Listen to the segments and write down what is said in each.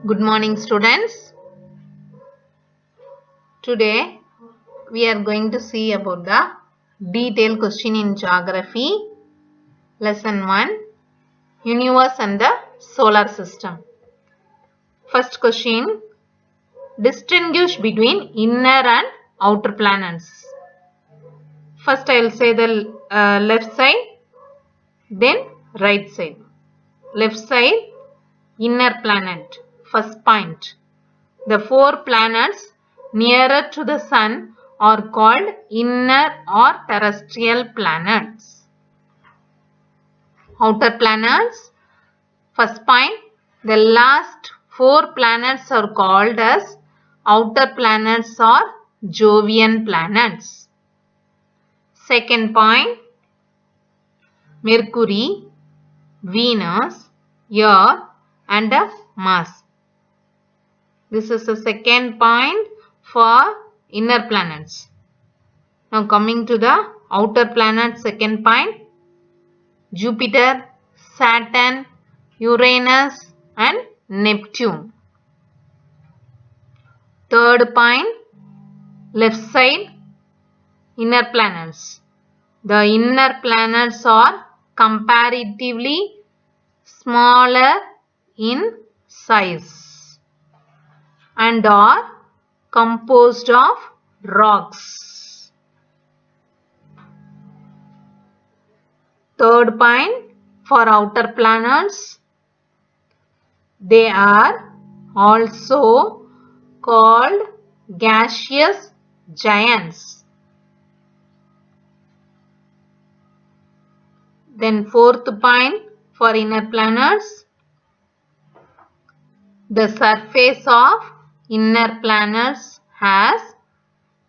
Good morning, students. Today we are going to see about the detailed question in geography. Lesson 1, Universe and the Solar System. First question, distinguish between inner and outer planets. First I will say the left side, then right side. Left side, inner planet. First point. The 4 planets nearer to the sun are called inner or terrestrial planets. Outer planets. First point, the last 4 planets are called as outer planets or Jovian planets. Second point, Mercury, Venus, Earth and Mars. This is the second point for inner planets. Now coming to the outer planets, second point, Jupiter, Saturn, Uranus and Neptune. Third point, left side, inner planets. The inner planets are comparatively smaller in size and are composed of rocks. Third point, for outer planets, they are also called gaseous giants. Then fourth point, for inner planets, the surface of inner planets has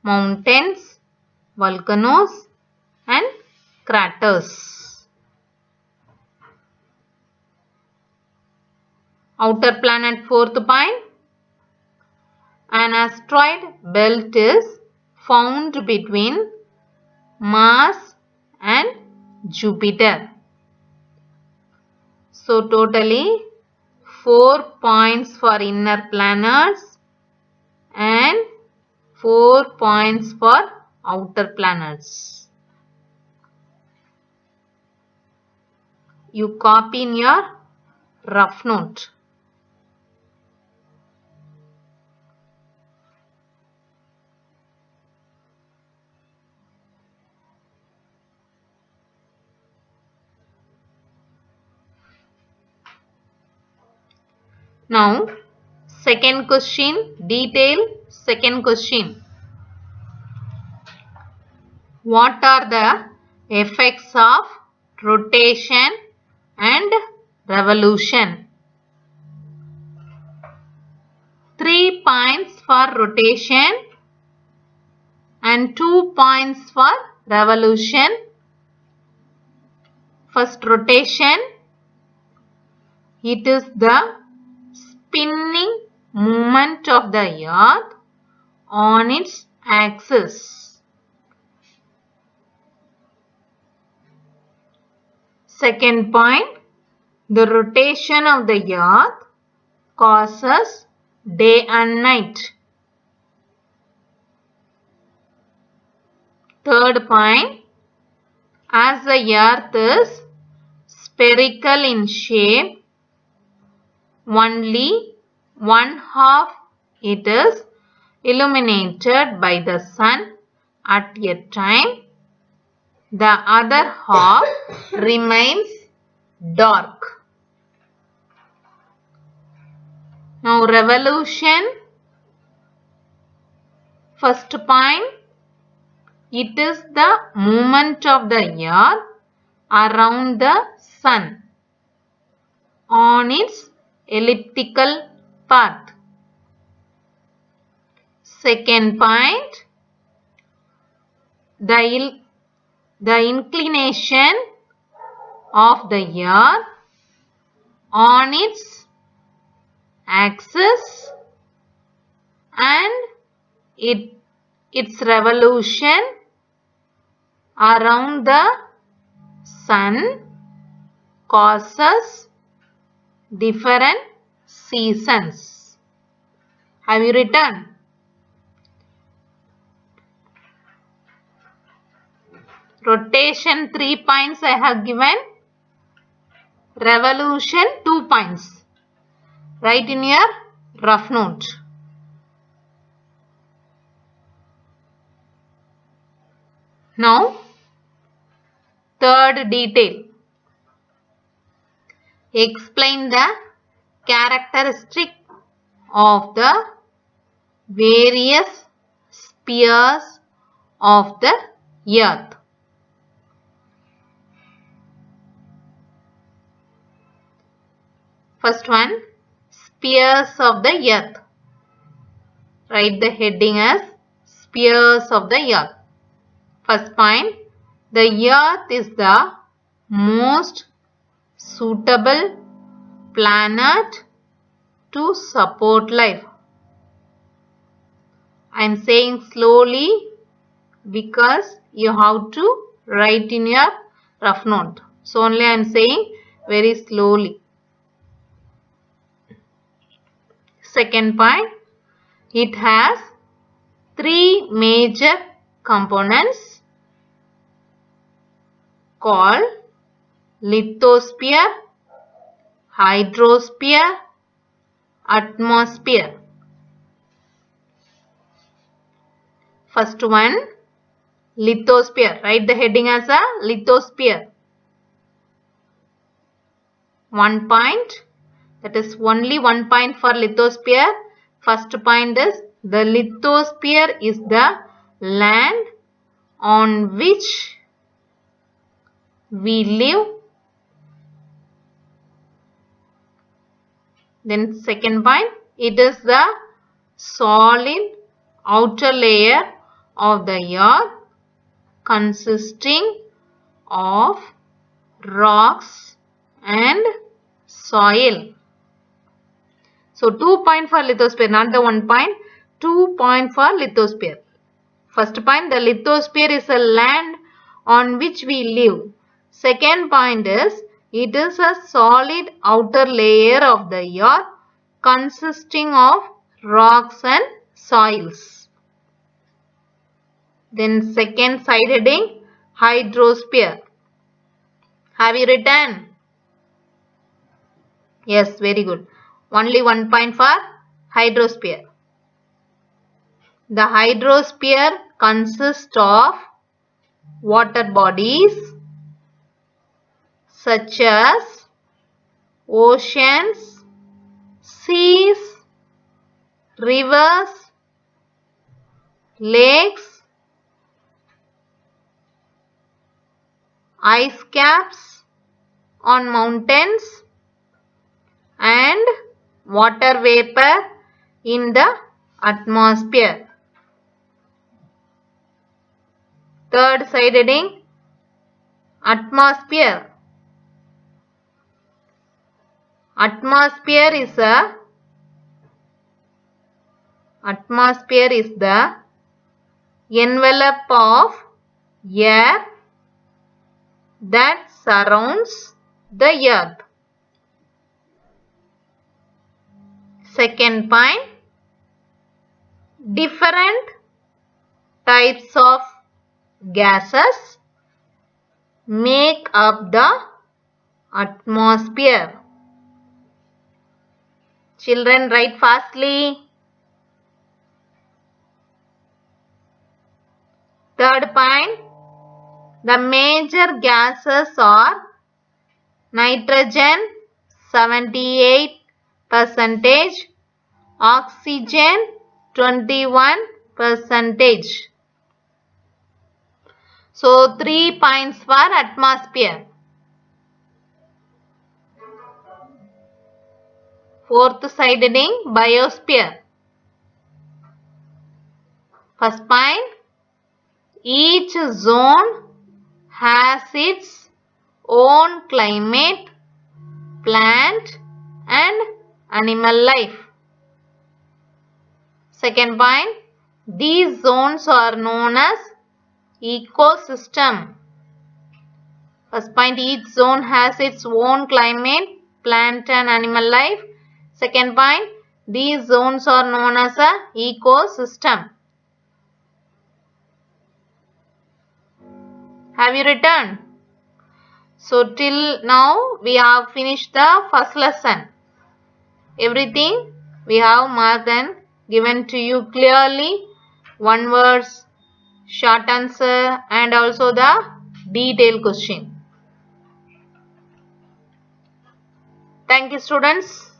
mountains, volcanoes and craters. Outer planet, fourth point, an asteroid belt is found between Mars and Jupiter. So totally 4 points for inner planets and 4 points for outer planets. You copy in your rough note. Now, second question, detail second question. What are the effects of rotation and revolution? 3 points for rotation and 2 points for revolution. First, rotation. It is the spinning movement of the earth on its axis. Second point, the rotation of the earth causes day and night. Third point, as the earth is spherical in shape, only one half it is illuminated by the sun at a time. The other half remains dark. Now revolution. First point, it is the movement of the earth around the sun on its elliptical path. Second point, the inclination of the earth on its axis and its revolution around the sun causes different seasons. Have you written? Rotation 3 points I have given. Revolution 2 points. Write in your rough note. Now, third detail. Explain the characteristic of the various spheres of the earth. First one, spheres of the earth. Write the heading as spheres of the earth. First point, the earth is the most suitable planet to support life. I am saying slowly because you have to write in your rough note. So only I am saying very slowly. Second point, it has three major components called lithosphere, hydrosphere, atmosphere. First one, lithosphere. Write the heading as a lithosphere. 1 point. That is only 1 point for lithosphere. First point is the lithosphere is the land on which we live. Then second point, it is the solid outer layer of the earth consisting of rocks and soil. So 2 point for lithosphere, not the 1 point. 2 point for lithosphere. First point, the lithosphere is a land on which we live. Second point is, it is a solid outer layer of the earth consisting of rocks and soils. Then second side heading, hydrosphere. Have you written? Yes, very good. Only 1 point for hydrosphere. The hydrosphere consists of water bodies such as oceans, seas, rivers, lakes, ice caps on mountains, and water vapor in the atmosphere. Third side heading, atmosphere. Atmosphere is the envelope of air that surrounds the earth. Second point, different types of gases make up the atmosphere. Children, write fastly. Third point, the major gases are nitrogen 78%, oxygen 21%. So 3 points for atmosphere. Fourth side heading, biosphere. First point, each zone has its own climate, plant and animal life. Second point, these zones are known as ecosystem. First point, each zone has its own climate, plant and animal life. Second point, These zones are known as a ecosystem. Have you written? So till now we have finished the first lesson. Everything we have marked and given to you clearly. One words, short answer and also the detailed question. Thank you students.